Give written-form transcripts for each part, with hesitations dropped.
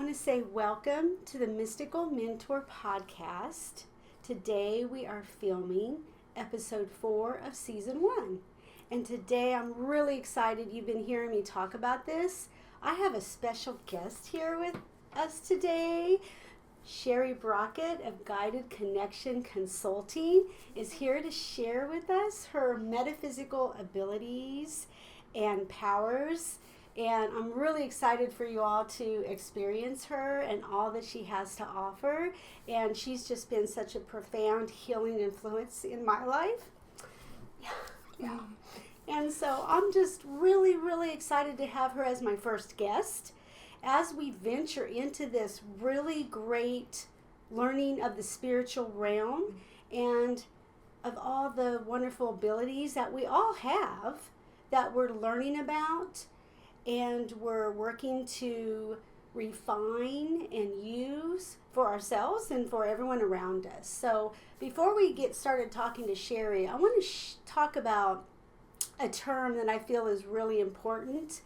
want to say welcome to the Mystical Mentor Podcast. Today we are filming episode 4 of season 1. And today I'm really excited you've been hearing me talk about this. I have a special guest here with us today. Sheri Brockett of Guided Connection Consulting is here to share with us her metaphysical abilities and powers. And I'm really excited for you all to experience her and all that she has to offer. And she's just been such a profound healing influence in my life. Yeah. And so I'm just really excited to have her as my first guest as we venture into this really great learning of the spiritual realm and of all the wonderful abilities that we all have that we're learning about and we're working to refine and use for ourselves and for everyone around us. So before we get started talking to Sheri, I want to talk about a term that I feel is really important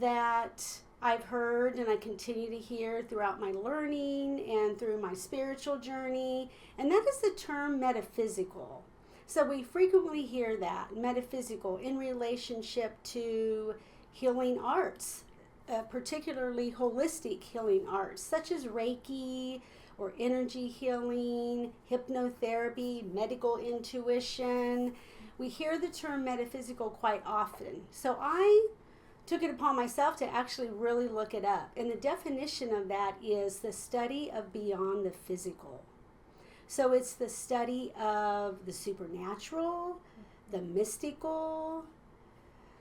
that I've heard and I continue to hear throughout my learning and through my spiritual journey, and that is the term metaphysical. So we frequently hear that, metaphysical, in relationship to healing arts, particularly holistic healing arts, such as Reiki or energy healing, hypnotherapy, medical intuition. We hear the term metaphysical quite often. So I took it upon myself to actually really look it up. And the definition of that is the study of beyond the physical. So it's the study of the supernatural, the mystical,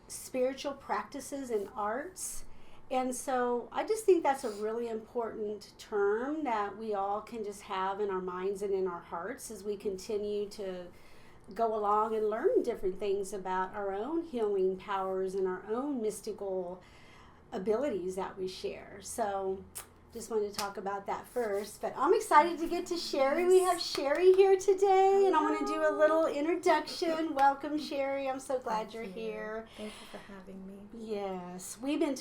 spiritual practices and arts. And so I just think that's a really important term that we all can just have in our minds and in our hearts as we continue to go along and learn different things about our own healing powers and our own mystical abilities that we share. So just wanted to talk about that first, but I'm excited to get to Sheri. We have Sheri here today, and I want to do a little introduction. Welcome, Sheri. I'm so glad you're here. Thank you for having me. Yes, I've been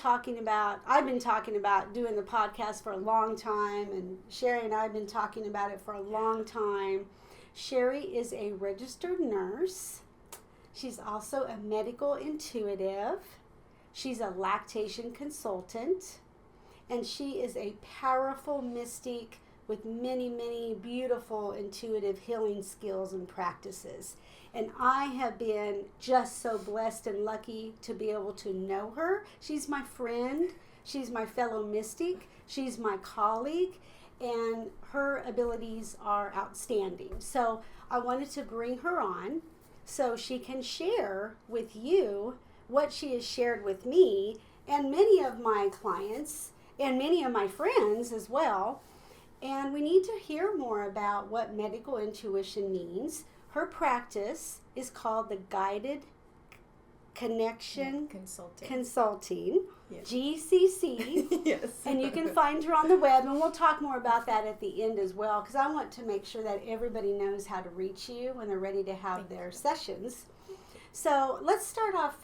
talking about doing the podcast for a long time, and Sheri and I have been talking about it for a long time. Sheri is a registered nurse. She's also a medical intuitive. She's a lactation consultant. And she is a powerful mystic with many beautiful intuitive healing skills and practices. And I have been just so blessed and lucky to be able to know her. She's my friend. She's my fellow mystic. She's my colleague. And her abilities are outstanding. So I wanted to bring her on so she can share with you what she has shared with me and many of my clients and many of my friends as well. And we need to hear more about what medical intuition means. Her practice is called the Guided Connection Consulting. Yes. GCC. Yes. And you can find her on the web, and we'll talk more about that at the end as well, because I want to make sure that everybody knows how to reach you when they're ready to have their sessions. So let's start off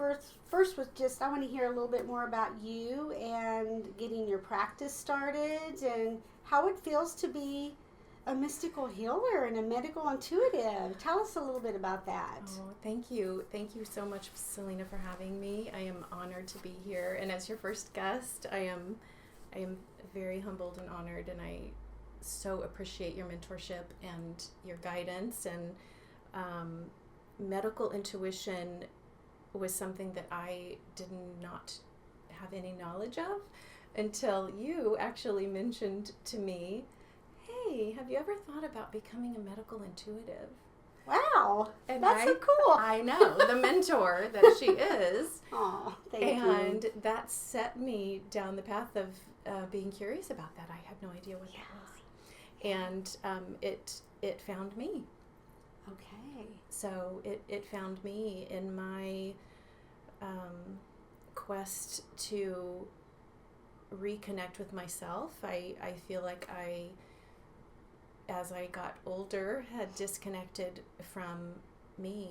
first with just, I want to hear a little bit more about you and getting your practice started and how it feels to be a mystical healer and a medical intuitive. Tell us a little bit about that. Oh, thank you. Thank you so much, Selena, for having me. I am honored to be here. And as your first guest, I am very humbled and honored, and I so appreciate your mentorship and your guidance. And medical intuition was something that I did not have any knowledge of until you actually mentioned to me, hey, have you ever thought about becoming a medical intuitive? Wow, and that's so cool. I know, the mentor that she is. Oh, thank you. And that set me down the path of being curious about that. I had no idea what that was. And it found me. Okay. So it found me in my quest to reconnect with myself. I feel like as I got older, had disconnected from me,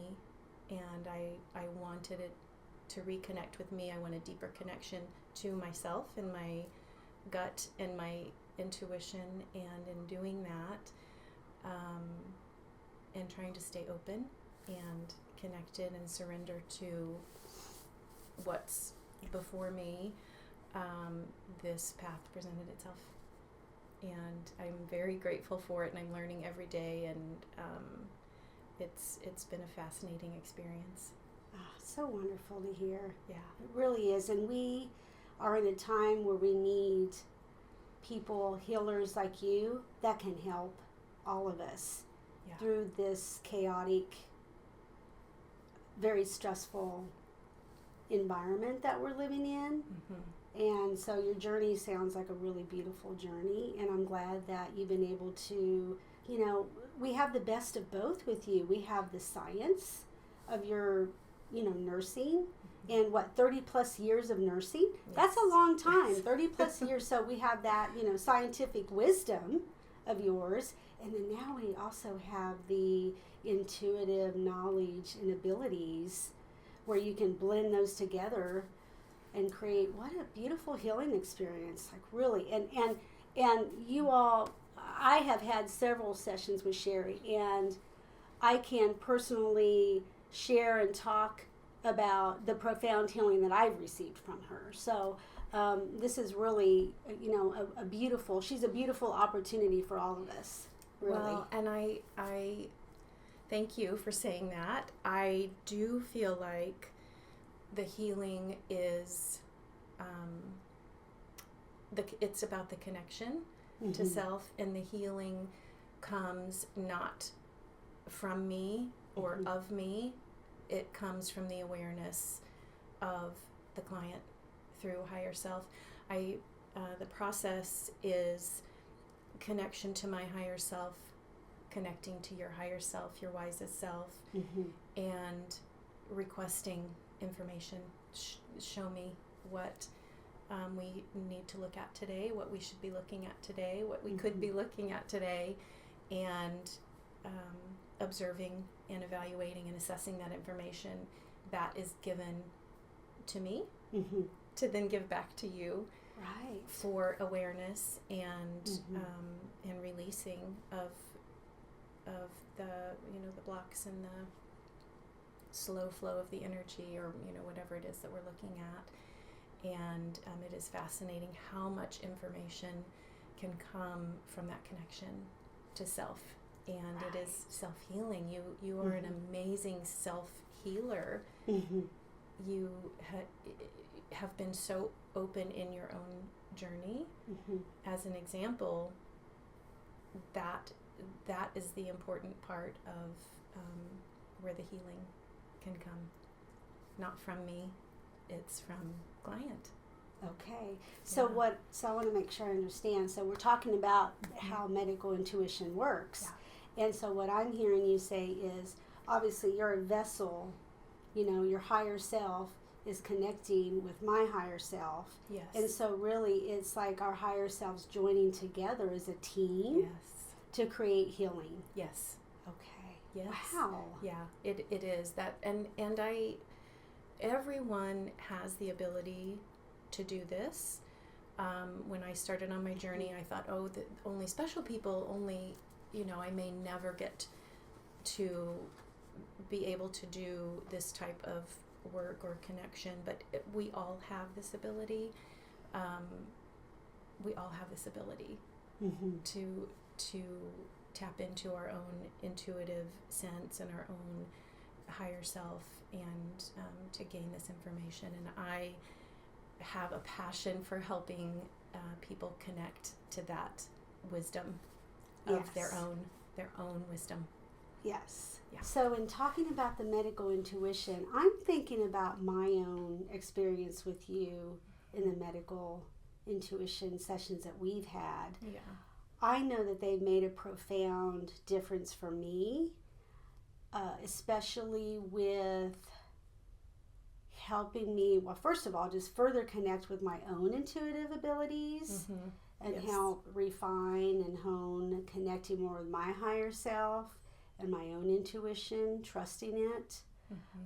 and I wanted it to reconnect with me. I want a deeper connection to myself and my gut and my intuition, and in doing that, and trying to stay open and connected and surrender to what's before me, this path presented itself. And I'm very grateful for it, and I'm learning every day, and it's been a fascinating experience. So wonderful to hear. Yeah. It really is. And we are in a time where we need people, healers like you, that can help all of us through this chaotic, very stressful environment that we're living in. And so your journey sounds like a really beautiful journey, and I'm glad that you've been able to, we have the best of both with you. We have the science of your, nursing, and 30 plus years of nursing. Yes. That's a long time, 30 plus years. So we have that, scientific wisdom of yours, and then now we also have the intuitive knowledge and abilities where you can blend those together and create what a beautiful healing experience, like really. And you all, I have had several sessions with Sheri, and I can personally share and talk about the profound healing that I've received from her. So this is really, a beautiful, she's a beautiful opportunity for all of us, really. Well, and I thank you for saying that. I do feel like the healing is, it's about the connection to self, and the healing comes not from me or of me. It comes from the awareness of the client through higher self. The process is connection to my higher self, connecting to your higher self, your wisest self, and requesting information. Show me what we need to look at today, what we should be looking at today, what we could be looking at today, and observing and evaluating and assessing that information that is given to me to then give back to you, right, for awareness and and releasing of the the blocks and the slow flow of the energy, or whatever it is that we're looking at. And it is fascinating how much information can come from that connection to self, and it is self-healing. You are an amazing self-healer. You have been so open in your own journey. As an example, that is the important part of where the healing can come. Not from me, it's from client. Okay. So I want to make sure I understand. So we're talking about how medical intuition works. And so what I'm hearing you say is, obviously you're a vessel, your higher self is connecting with my higher self. Yes. And so really it's like our higher selves joining together as a team to create healing. Yes. Okay. Yes. Wow. Yeah, it is that, and everyone has the ability to do this. When I started on my journey, I thought, only special people, I may never get to be able to do this type of work or connection, but we all have this ability. We all have this ability to tap into our own intuitive sense and our own higher self, and to gain this information. And I have a passion for helping people connect to that wisdom of their own wisdom. Yes. Yeah. So in talking about the medical intuition, I'm thinking about my own experience with you in the medical intuition sessions that we've had. Yeah. I know that they've made a profound difference for me, especially with helping me, well, first of all, just further connect with my own intuitive abilities and help refine and hone, connecting more with my higher self and my own intuition, trusting it.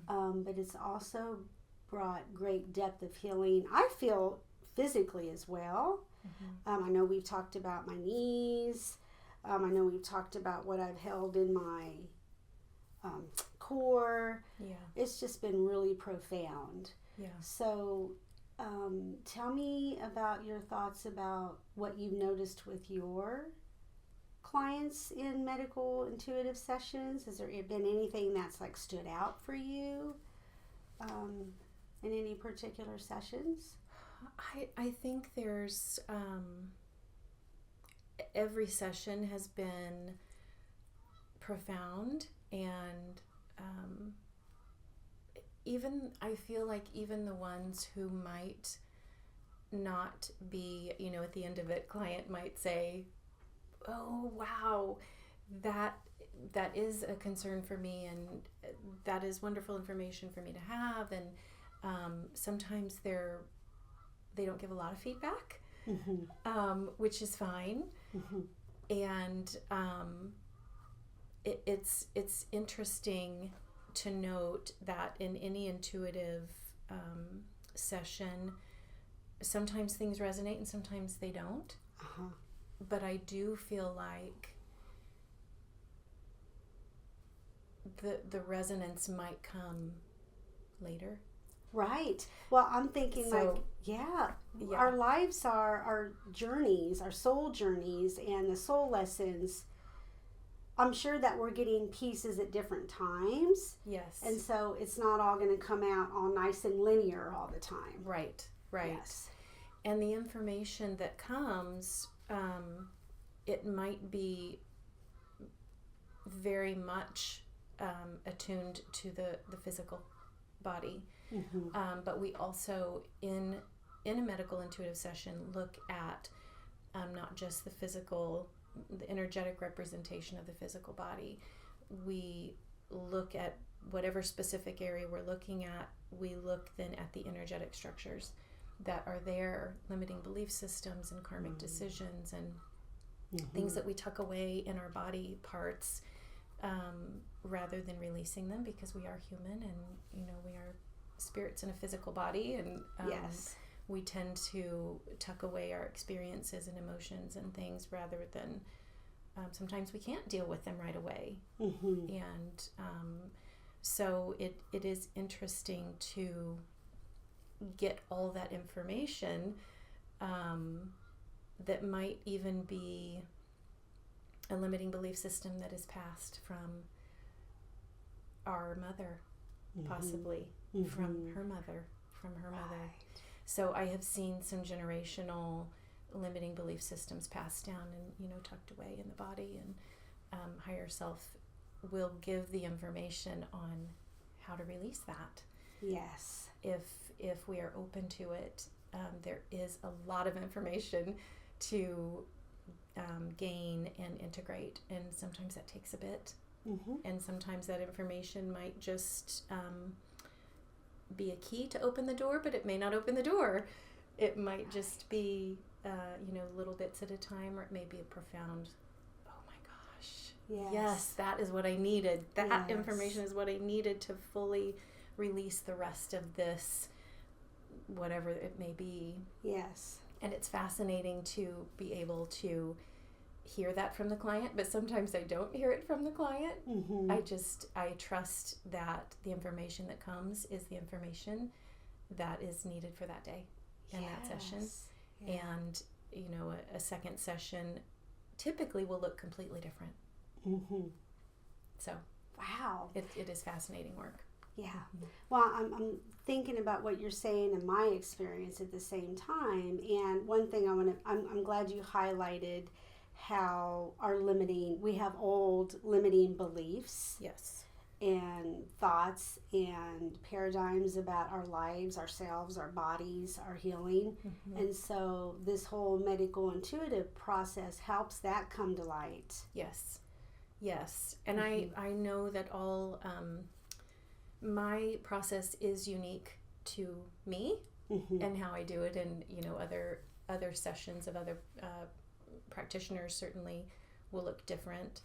But it's also brought great depth of healing, I feel, physically as well. Mm-hmm. I know we've talked about my knees. I know we've talked about what I've held in my core. Yeah. It's just been really profound. Yeah. So tell me about your thoughts about what you've noticed with your clients in medical intuitive sessions. Has there been anything that's like stood out for you in any particular sessions? I think there's every session has been profound, and even I feel like even the ones who might not be, at the end of it, client might say, oh wow, that is a concern for me, and that is wonderful information for me to have. And sometimes they don't give a lot of feedback, which is fine. And it's interesting to note that in any intuitive session, sometimes things resonate and sometimes they don't. But I do feel like the resonance might come later. Right. Well, I'm thinking our lives are our journeys, our soul journeys, and the soul lessons. I'm sure that we're getting pieces at different times. Yes. And so it's not all going to come out all nice and linear all the time. Right. Yes. And the information that comes, it might be very much attuned to the physical body. But we also, in a medical intuitive session, look at not just the physical, the energetic representation of the physical body. We look at whatever specific area we're looking at. We look then at the energetic structures that are there, limiting belief systems and karmic decisions and things that we tuck away in our body parts, rather than releasing them, because we are human and we are spirits in a physical body, and we tend to tuck away our experiences and emotions and things rather than sometimes we can't deal with them right away. And so it is interesting to get all that information that might even be a limiting belief system that is passed from our mother, possibly from her mother. So I have seen some generational limiting belief systems passed down and tucked away in the body, and higher self will give the information on how to release that. Yes. If we are open to it, there is a lot of information to gain and integrate, and sometimes that takes a bit. And sometimes that information might just be a key to open the door, but it may not open the door. It might just be little bits at a time, or it may be a profound, oh my gosh, yes, that is what I needed. That information is what I needed to fully release the rest of this, whatever it may be. Yes. And it's fascinating to be able to hear that from the client, but sometimes I don't hear it from the client. I trust that the information that comes is the information that is needed for that day and that session. And a second session typically will look completely different. So wow, it is fascinating work. Well, I'm thinking about what you're saying and my experience at the same time. And one thing I'm glad you highlighted how we have old limiting beliefs. Yes. And thoughts and paradigms about our lives, ourselves, our bodies, our healing. And so this whole medical intuitive process helps that come to light. Yes. And I know that all my process is unique to me and how I do it, and other sessions of other practitioners certainly will look different.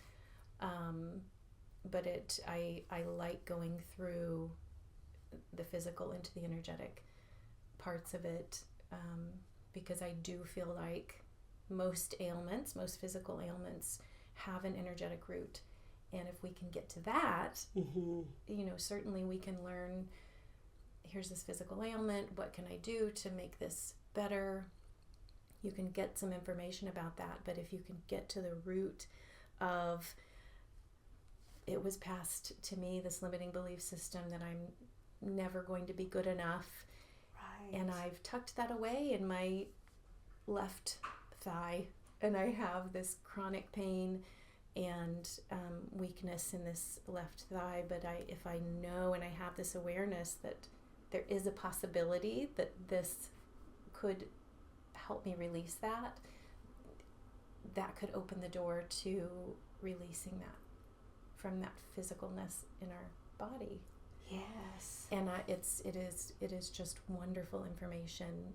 But I like going through the physical into the energetic parts of it, because I do feel like most ailments, most physical ailments, have an energetic root. And if we can get to that, certainly we can learn, here's this physical ailment, what can I do to make this better? You can get some information about that, but if you can get to the root of, it was passed to me, this limiting belief system that I'm never going to be good enough. Right. And I've tucked that away in my left thigh, and I have this chronic pain and weakness in this left thigh. But if I know and I have this awareness that there is a possibility that this could help me release that, that could open the door to releasing that from that physicalness in our body. Yes. And it is just wonderful information.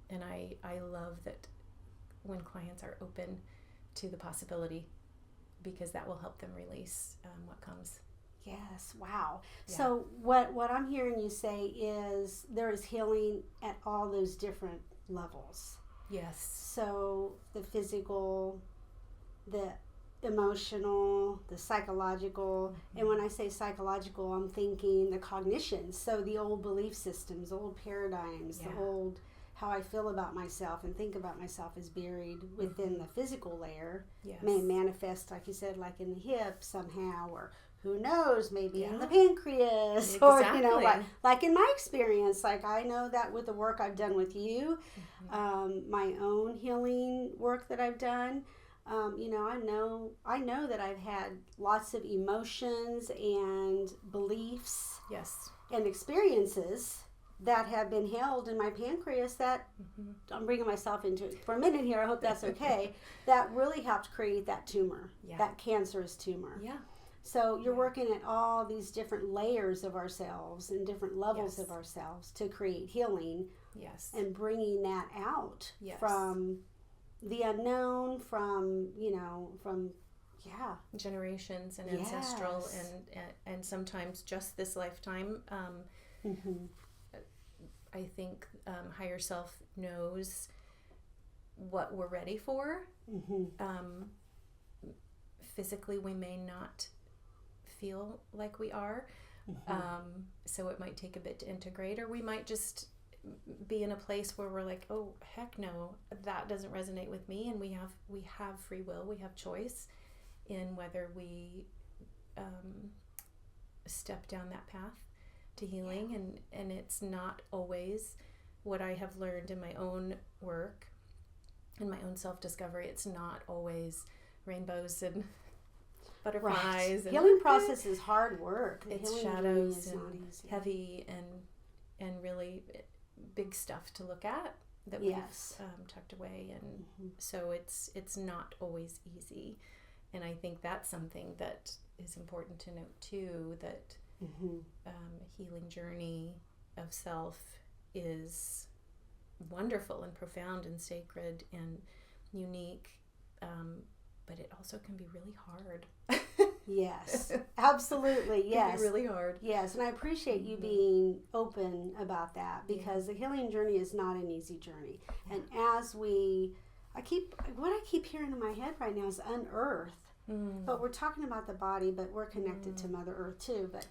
And I love that when clients are open to the possibility, because that will help them release what comes. Yes. Wow. Yeah. So what I'm hearing you say is there is healing at all those different levels. Yes. So the physical, the emotional, the psychological, and when I say psychological, I'm thinking the cognitions. So the old belief systems, old paradigms, the old how I feel about myself and think about myself is buried within the physical layer. Yes. May manifest, like you said, like in the hip somehow, or who knows, maybe in the pancreas, exactly. or like in my experience, like I know that with the work I've done with you, my own healing work that I've done, I know that I've had lots of emotions and beliefs, and experiences that have been held in my pancreas that I'm bringing myself into it for a minute here. I hope that's okay. That really helped create that tumor, that cancerous tumor. Yeah. So you're working at all these different layers of ourselves and different levels of ourselves to create healing. Yes. And bringing that out from the unknown, from generations and ancestral and sometimes just this lifetime. I think higher self knows what we're ready for. Physically, we may not feel like we are, so it might take a bit to integrate, or we might just be in a place where we're like, oh heck no, that doesn't resonate with me, and we have free will, we have choice in whether we step down that path to healing. And it's not always what I have learned in my own work and my own self-discovery. It's not always rainbows and butterflies. And healing process is hard work. It's shadows and heavy and really big stuff to look at that we've tucked away, and so it's not always easy. And I think that's something that is important to note too, that healing journey of self is wonderful and profound and sacred and unique, but it also can be really hard. Yes, absolutely. Yes, it can be really hard. Yes, and I appreciate you being open about that, because the healing journey is not an easy journey. And as I keep hearing in my head right now is unearth. But we're talking about the body, but we're connected to Mother Earth too. But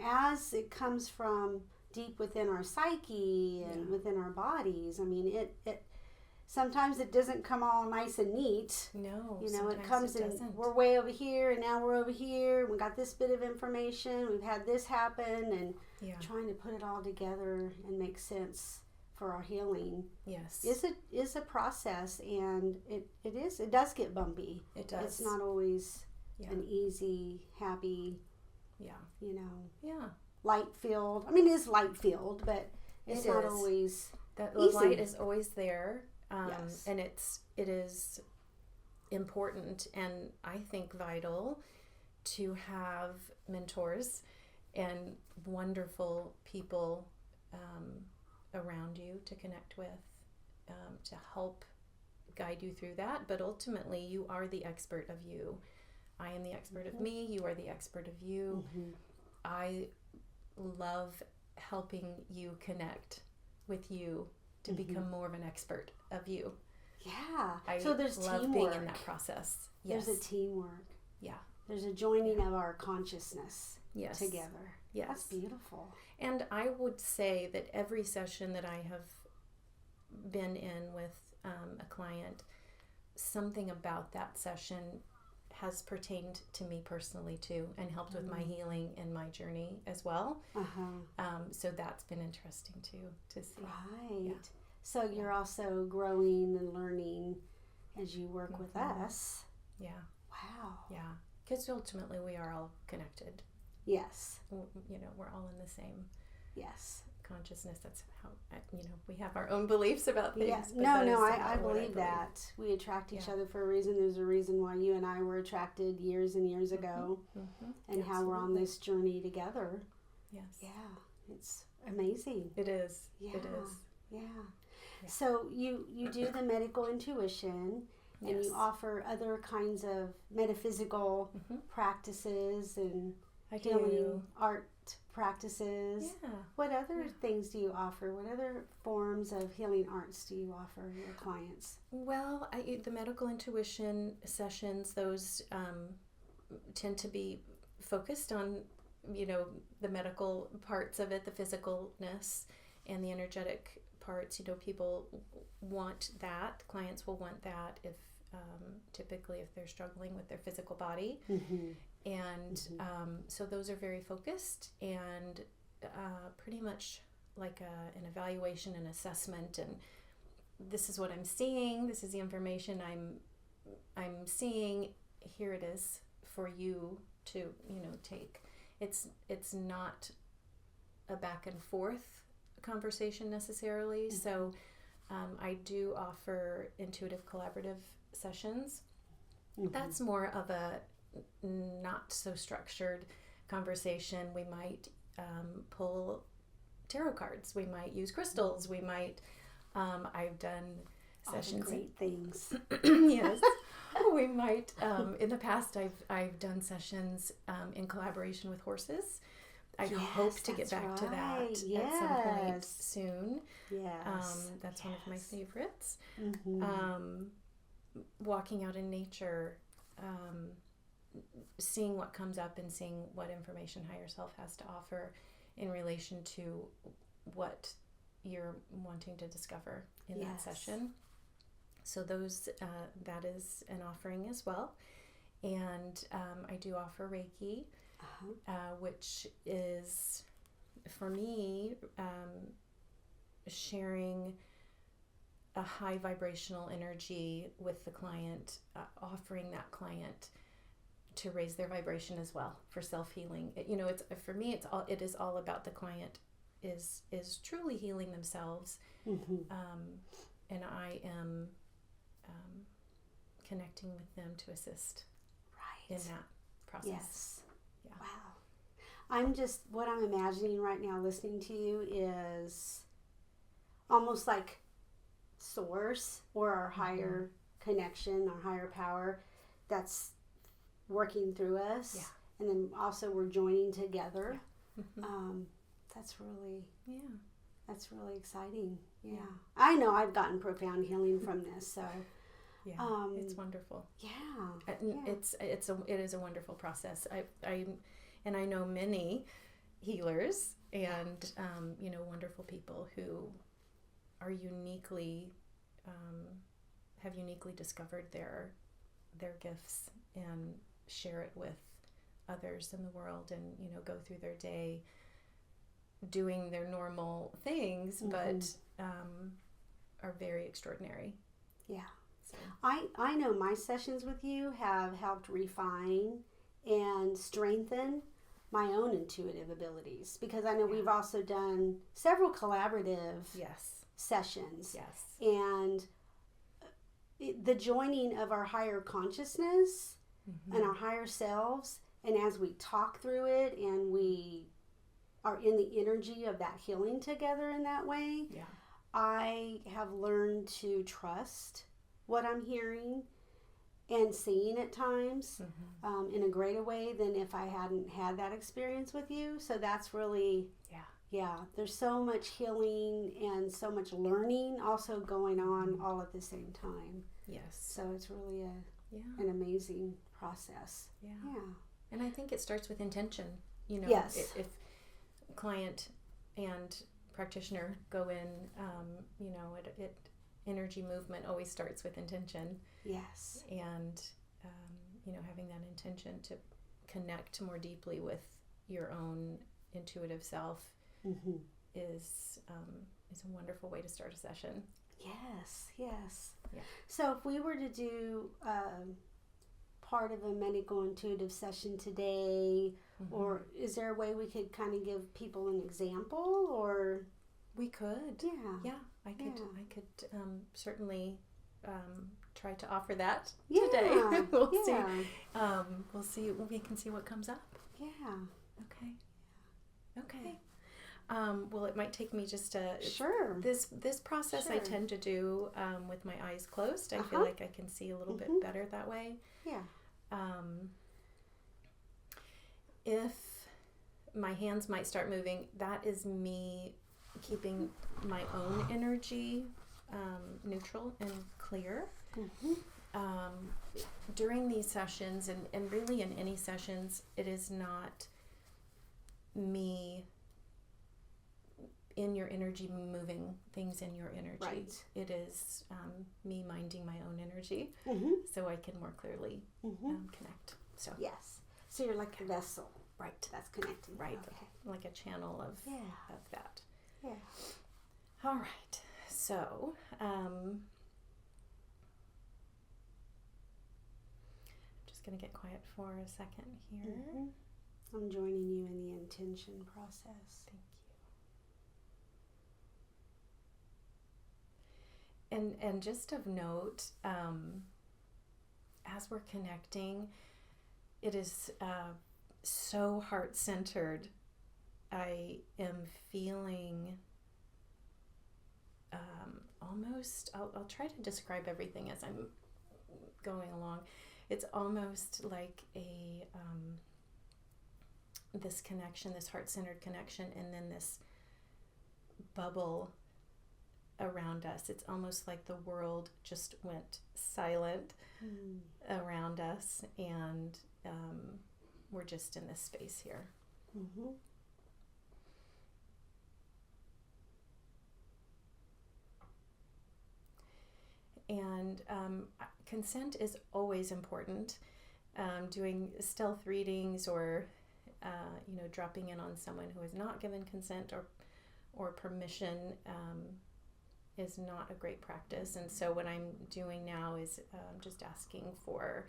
as it comes from deep within our psyche and within our bodies, I mean, it sometimes it doesn't come all nice and neat. No, it comes in. We're way over here, and now we're over here. We got this bit of information. We've had this happen, and trying to put it all together and make sense for our healing. Yes, is a process, and it does get bumpy. It does. It's not always an easy, happy. Light filled. I mean, it is light filled, but it's not always. That easy. Light is always there. And it is important and I think vital to have mentors and wonderful people around you to connect with, to help guide you through that. But ultimately, you are the expert of you. I am the expert of me. You are the expert of you. I love helping you connect with you to become more of an expert of you. Yeah. So there's love teamwork. being in that process. Yes. There's a teamwork. Yeah. There's a joining of our consciousness together. Yes. That's beautiful. And I would say that every session that I have been in with a client, something about that session has pertained to me personally too, and helped with my healing and my journey as well. So that's been interesting too to see. Right. Yeah. So you're also growing and learning as you work with us. Yeah. Wow. Yeah. Because ultimately we are all connected. Yes. You know, we're all in the same consciousness. That's how, we have our own beliefs about things. Yes. No, I believe that. We attract each other for a reason. There's a reason why you and I were attracted years and years ago, and how we're on this journey together. Yes. Yeah. It's amazing. It is. Yeah. It is. Yeah. So you do the medical intuition, and you offer other kinds of metaphysical practices and healing art practices. Yeah. What other things do you offer? What other forms of healing arts do you offer your clients? Well, the medical intuition sessions, those tend to be focused on, the medical parts of it, the physicalness and the energetic parts. People want that. Clients will want that if typically if they're struggling with their physical body. And so those are very focused and pretty much like an evaluation and assessment, and this is what I'm seeing, this is the information I'm seeing, here it is for you to take. It's not a back and forth conversation necessarily. So I do offer intuitive collaborative sessions. That's more of a not so structured conversation. We might pull tarot cards, we might use crystals, we might I've done sessions, all the great things. Yes. We might in the past I've done sessions in collaboration with horses. I hope to get back to that at some point soon. That's one of my favorites. Walking out in nature, seeing what comes up and seeing what information higher self has to offer in relation to what you're wanting to discover in that session. So those that is an offering as well. And I do offer Reiki, which is for me sharing a high vibrational energy with the client, offering that client to raise their vibration as well for self-healing. It's for me, it is all about the client is truly healing themselves, and I am connecting with them to assist in that process. Yeah. Wow. What I'm imagining right now listening to you is almost like source or our higher connection, our higher power that's working through us, and then also we're joining together. That's really exciting. I know I've gotten profound healing from this, so it's wonderful. It is a wonderful process. I know many healers and wonderful people who are uniquely have uniquely discovered their gifts and share it with others in the world, and go through their day doing their normal things, but are very extraordinary. So. I know my sessions with you have helped refine and strengthen my own intuitive abilities, because I know we've also done several collaborative sessions. And the joining of our higher consciousness and our higher selves, and as we talk through it and we are in the energy of that healing together in that way, I have learned to trust what I'm hearing and seeing at times in a greater way than if I hadn't had that experience with you. So that's really Yeah, there's so much healing and so much learning also going on all at the same time. Yes. So it's really Yeah. an amazing process. Yeah. Yeah. And I think it starts with intention. Yes. If client and practitioner go in, it energy movement always starts with intention. Yes. And, having that intention to connect more deeply with your own intuitive self Mm-hmm. is a wonderful way to start a session. Yes. Yes. Yeah. So if we were to do part of a medical intuitive session today, Mm-hmm. or is there a way we could kind of give people an example, or? We could. Yeah. I could. Yeah. I could certainly try to offer that Yeah. today. We'll see. Yeah. We'll see. We can see what comes up. Yeah. Okay. Well, it might take me just a Sure. This process I Sure. tend to do with my eyes closed. I feel Uh-huh. like I can see a little bit Mhm. better that way. Yeah. If my hands might start moving, that is me keeping my own energy neutral and clear. Mm-hmm. During these sessions, and really in any sessions, it is not me in your energy moving things in your energy. Right. It is me minding my own energy Mm-hmm. so I can more clearly Mm-hmm. connect. So Yes. So you're like a vessel. Right. That's connecting. Right. Okay. Like a channel of that. Yeah. All right. So just going to get quiet for a second here. Mm-hmm. I'm joining you in the intention process. Thank you. And just of note, as we're connecting, it is so heart-centered. I am feeling almost, I'll try to describe everything as I'm going along. It's almost like this connection, this heart-centered connection, and then this bubble around us. It's almost like the world just went silent around us, and we're just in this space here. Mm-hmm. And consent is always important. Doing stealth readings or dropping in on someone who has not given consent or permission is not a great practice. And so what I'm doing now is just asking for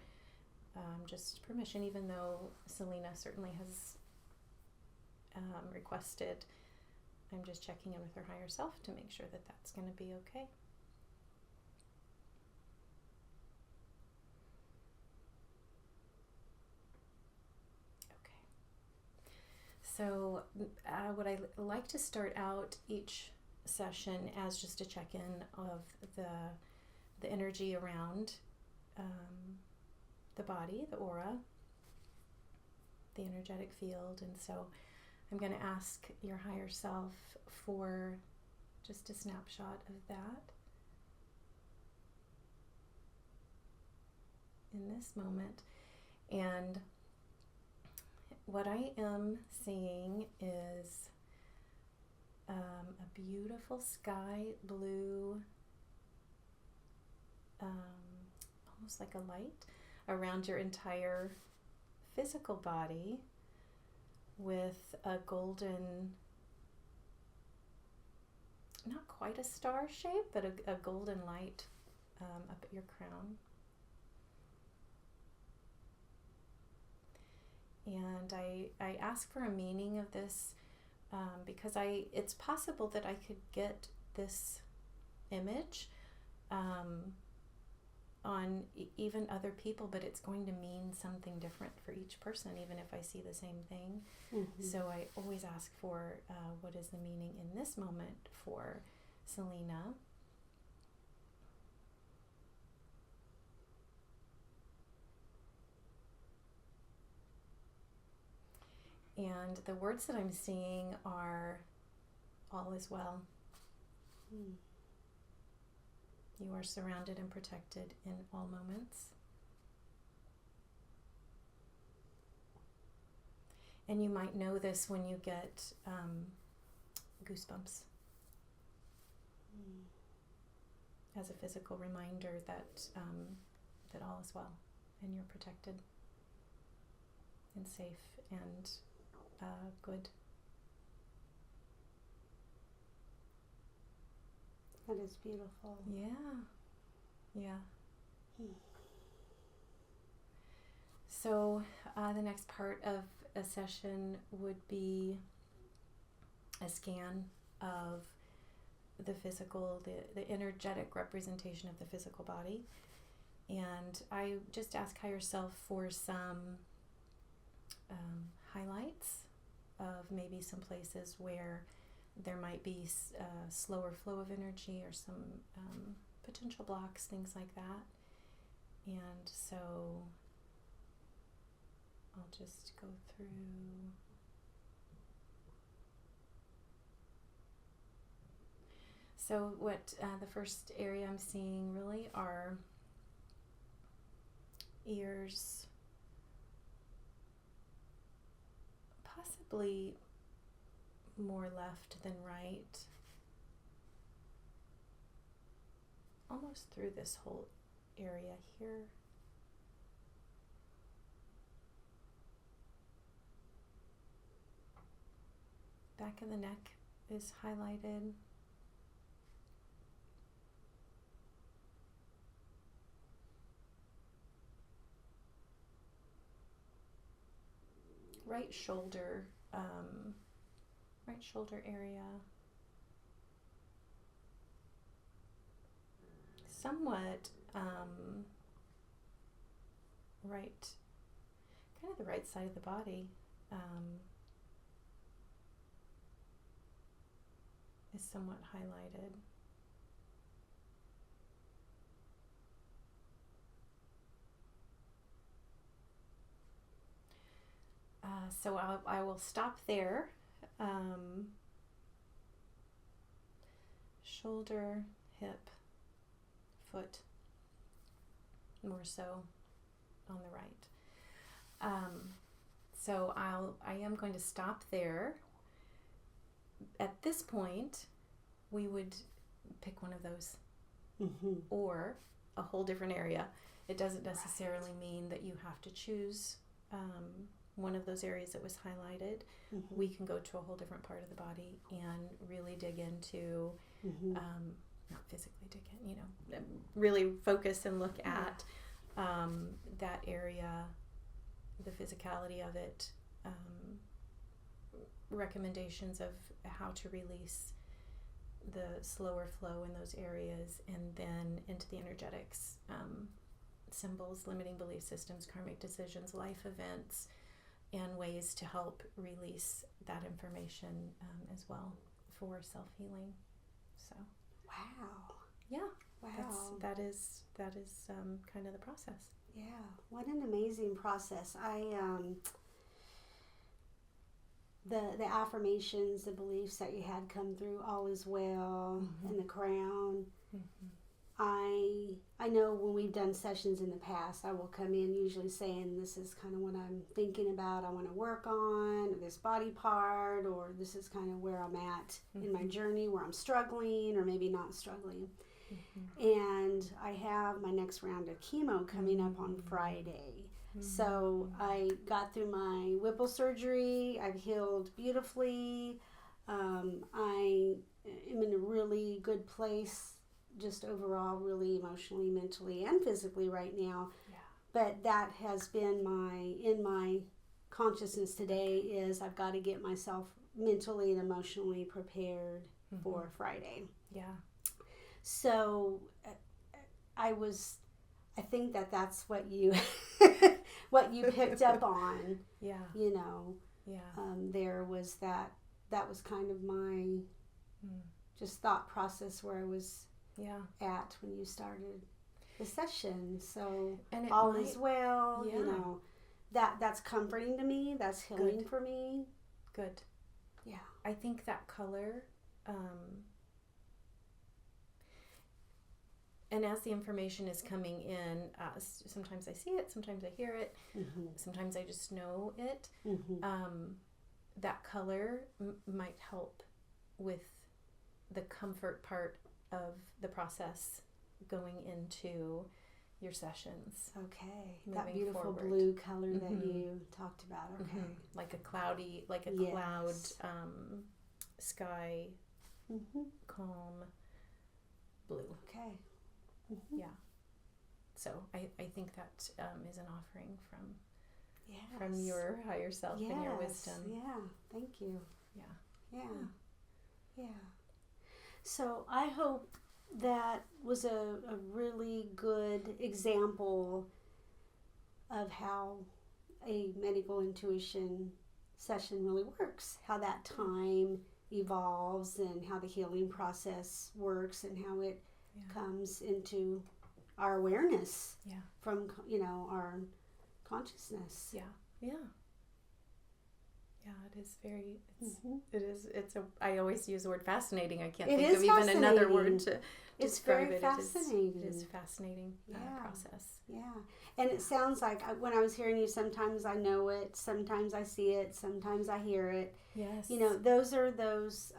just permission, even though Selena certainly has requested. I'm just checking in with her higher self to make sure that that's going to be okay. So what I like to start out each session as just a check-in of the energy around the body, the aura, the energetic field. And so I'm going to ask your higher self for just a snapshot of that in this moment. And what I am seeing is a beautiful sky blue, almost like a light around your entire physical body, with a golden, not quite a star shape, but a golden light up at your crown. And I ask for a meaning of this because it's possible that I could get this image on even other people, but it's going to mean something different for each person, even if I see the same thing. Mm-hmm. So I always ask for what is the meaning in this moment for Selena. And the words that I'm seeing are all is well. Mm. You are surrounded and protected in all moments. And you might know this when you get goosebumps. As a physical reminder that that all is well and you're protected and safe and good. That is beautiful. Yeah. So the next part of a session would be a scan of the physical, the energetic representation of the physical body. And I just ask higher self for some highlights of maybe some places where there might be a slower flow of energy or some potential blocks, things like that. And so I'll just go through. So what the first area I'm seeing really are ears, possibly more left than right, almost through this whole area here. Back of the neck is highlighted. Right shoulder area. Somewhat right, kind of the right side of the body is somewhat highlighted. So I will stop there. Shoulder, hip, foot, more so on the right. So I am going to stop there. At this point, we would pick one of those or a whole different area. It doesn't necessarily mean that you have to choose one of those areas that was highlighted. We can go to a whole different part of the body and really dig into, not physically dig in, really focus and look at that area, the physicality of it, recommendations of how to release the slower flow in those areas, and then into the energetics, symbols, limiting belief systems, karmic decisions, life events, and ways to help release that information as well for self-healing. So that is kind of the process. Yeah, what an amazing process. The affirmations, the beliefs that you had come through, all is well, and the crown. I know when we've done sessions in the past, I will come in usually saying, this is kind of what I'm thinking about, I want to work on, this body part, or this is kind of where I'm at in my journey, where I'm struggling or maybe not struggling. And I have my next round of chemo coming up on Friday. So I got through my Whipple surgery. I've healed beautifully. I am in a really good place, just overall, really emotionally, mentally, and physically right now. Yeah. But that has been in my consciousness today is I've got to get myself mentally and emotionally prepared for Friday. Yeah. So I think that's what you what you picked up on. Yeah. There was that was kind of my just thought process where I was at when you started the session. So all is well, that's comforting to me, that's healing for me. Good. Yeah. I think that color and as the information is coming in, sometimes I see it, sometimes I hear it, sometimes I just know it. That color might help with the comfort part of the process going into your sessions. Okay. That beautiful forward. Blue color that you talked about. Okay. Like a cloudy, cloud, sky, calm blue. Okay. Yeah. So I think that is an offering from your higher self and your wisdom. Yeah. Thank you. Yeah. Yeah. So I hope that was a really good example of how a medical intuition session really works, how that time evolves and how the healing process works and how it comes into our awareness from, our consciousness. Yeah. It is very, I always use the word fascinating. I can't think of even another word to describe it. Fascinating. It is fascinating process. Yeah. And it sounds like when I was hearing you, sometimes I know it, sometimes I see it, sometimes I hear it. Yes. Those are those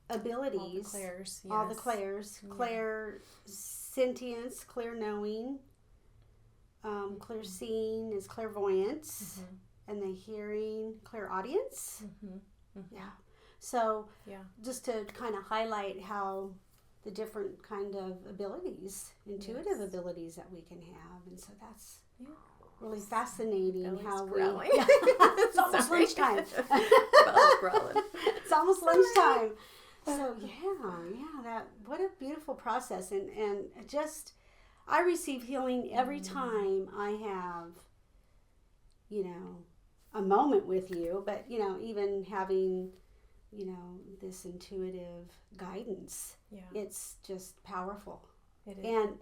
abilities. All the clairs. Yes. All the clairs. Clair sentience, clear knowing. Clear seeing is clairvoyance. And the hearing, clairaudience. Yeah. So just to kind of highlight how the different kind of abilities, intuitive abilities that we can have. And so that's really fascinating how growling. It's almost lunchtime. It's almost lunchtime. So what a beautiful process. And just, I receive healing every time I have, a moment with you, but even having this intuitive guidance, it's just powerful.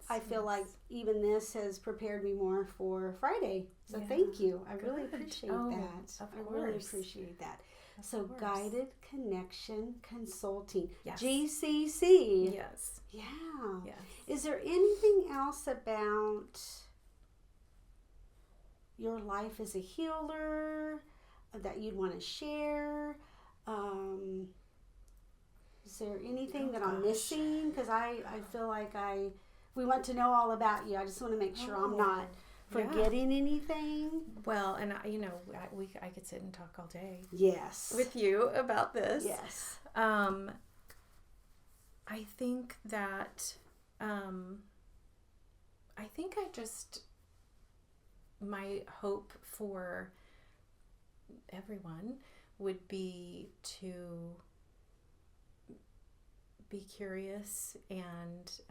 I feel like even this has prepared me more for Friday, so thank you. I really appreciate that. I really appreciate that. So Guided Connection Consulting, GCC. Yes. Is there anything else about your life as a healer that you'd want to share? Is there anything that I'm missing? Because I feel like we want to know all about you. I just want to make sure I'm not forgetting anything. Well, and I could sit and talk all day. Yes. With you about this. Yes. I think that my hope for everyone would be to be curious and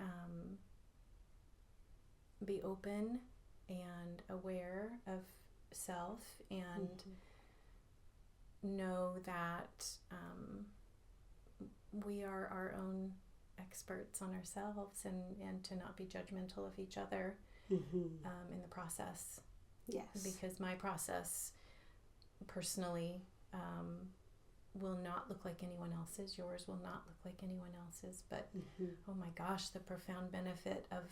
be open and aware of self and know that we are our own experts on ourselves and to not be judgmental of each other in the process. Yes. Because my process personally will not look like anyone else's. Yours will not look like anyone else's. But oh my gosh, the profound benefit of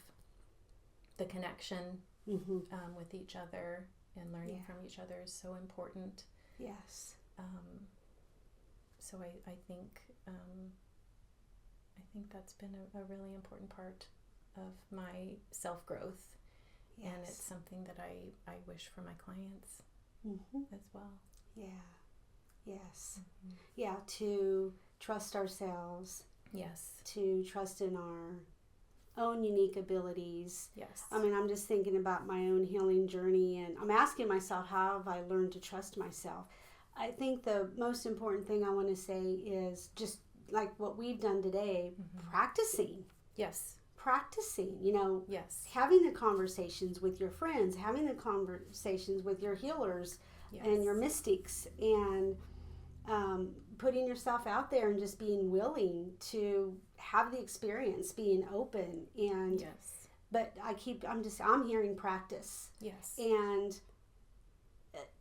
the connection with each other and learning from each other is so important. Yes. So I think that's been a really important part of my self-growth. Yes. And it's something that I wish for my clients as well. Yeah. Yes. Yeah, to trust ourselves. Yes. To trust in our own unique abilities. Yes. I mean, I'm just thinking about my own healing journey, and I'm asking myself, how have I learned to trust myself? I think the most important thing I want to say is just like what we've done today, practicing. Yes. Practicing, yes, having the conversations with your friends, having the conversations with your healers and your mystics, and putting yourself out there and just being willing to have the experience, being open. And but I'm hearing practice. Yes. And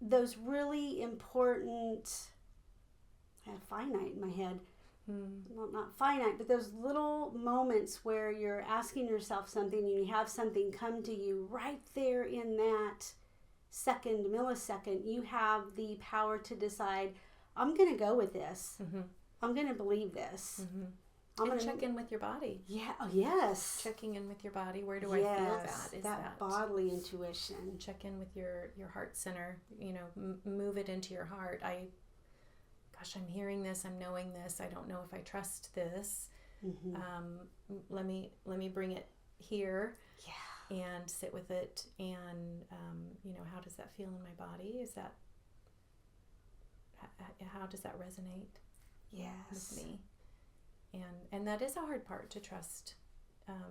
those really important, I have finite in my head, well, not finite, but those little moments where you're asking yourself something and you have something come to you right there in that millisecond, you have the power to decide, I'm going to go with this. I'm going to believe this. I'm going to check in with your body. Yeah. Oh, yes. Checking in with your body. Where do I feel that? Is that bodily intuition. Check in with your heart center. Move it into your heart. I'm hearing this. I'm knowing this. I don't know if I trust this. Let me bring it here. Yeah. And sit with it. And how does that feel in my body? How does that resonate? With me? And that is a hard part to trust.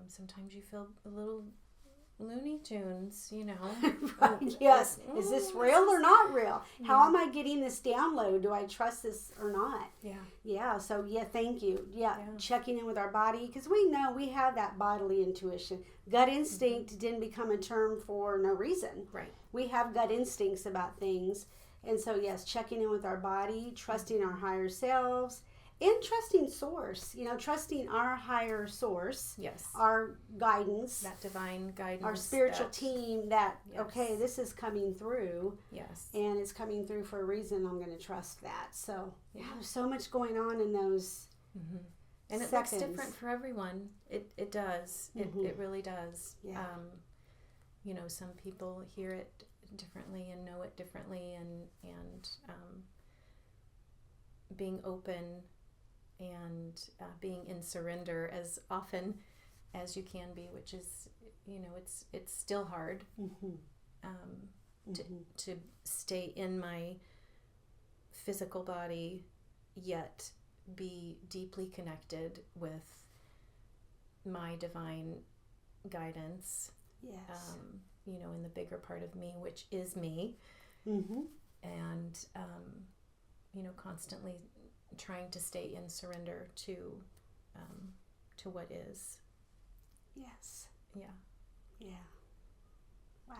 Sometimes you feel a little Looney Tunes, Right, yes. Is this real or not real? How am I getting this download? Do I trust this or not? Yeah. So, thank you. Checking in with our body, because we know we have that bodily intuition. Gut instinct didn't become a term for no reason. Right. We have gut instincts about things. And so, yes, checking in with our body, trusting our higher selves, and trusting source, trusting our higher source, our guidance, that divine guidance, our spiritual team that, okay, this is coming through, and it's coming through for a reason. I'm going to trust that. So, there's so much going on in those and it seconds. looks different for everyone. It does. It really does. Some people hear it differently and know it differently, and being open and being in surrender as often as you can be, which is, it's still hard to stay in my physical body, yet be deeply connected with my divine guidance. In the bigger part of me, which is me, and constantly trying to stay in surrender to what is. Yes. Yeah. Wow.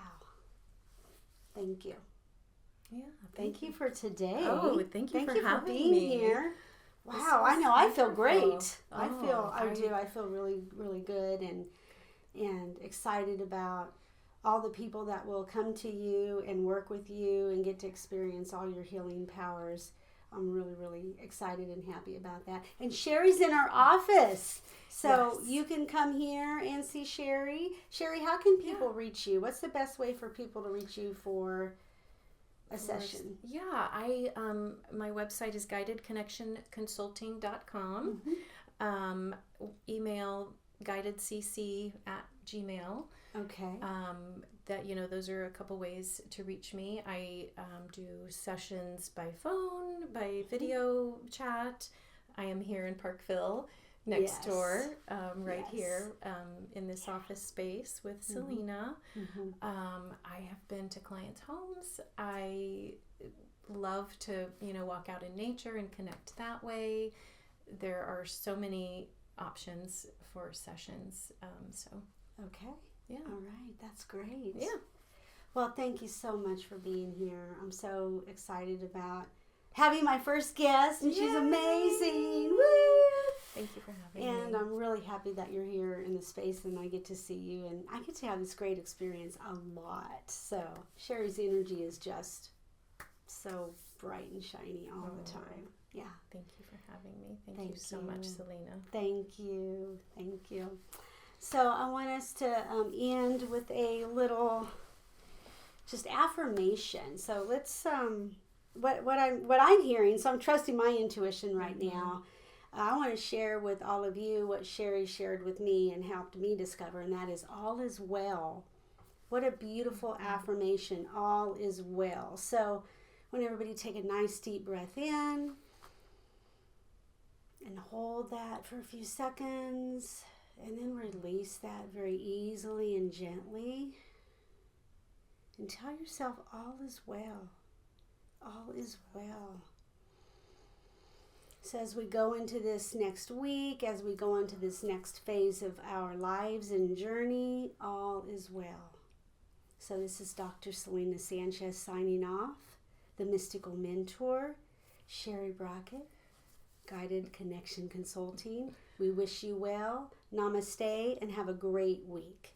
Thank you. Yeah. Thank you for today. Oh, thank you for having being me here. Wow, I know. I feel great. I do. I feel really, really good and excited about all the people that will come to you and work with you and get to experience all your healing powers. I'm really, really excited and happy about that. And Sheri's in our office. So you can come here and see Sheri. Sheri, how can people reach you? What's the best way for people to reach you for a session? My website is guidedconnectionconsulting.com. Email guidedcc@gmail.com. Okay. Those are a couple ways to reach me. I do sessions by phone, by video chat. I am here in Parkville, next door, here in this office space with Selena. I have been to clients' homes. I love to, walk out in nature and connect that way. There are so many options for sessions. Okay. Yeah. All right. That's great. Yeah. Well, thank you so much for being here. I'm so excited about having my first guest, and she's amazing. Woo! Thank you for having me. And I'm really happy that you're here in the space, and I get to see you, and I get to have this great experience a lot. So Sheri's energy is just so bright and shiny all the time. Yeah. Thank you for having me. Thank you so much, Selena. Thank you. Thank you. So I want us to end with a little just affirmation. So let's what I'm hearing. So I'm trusting my intuition right now. I want to share with all of you what Sheri shared with me and helped me discover, and that is all is well. What a beautiful affirmation. All is well. So I want everybody to take a nice deep breath in and hold that for a few seconds. And then release that very easily and gently. And tell yourself all is well. All is well. So as we go into this next week, as we go into this next phase of our lives and journey, all is well. So this is Dr. Selena Sanchez signing off, the mystical mentor, Sheri Brockett. Guided Connection Consulting. We wish you well. Namaste and have a great week.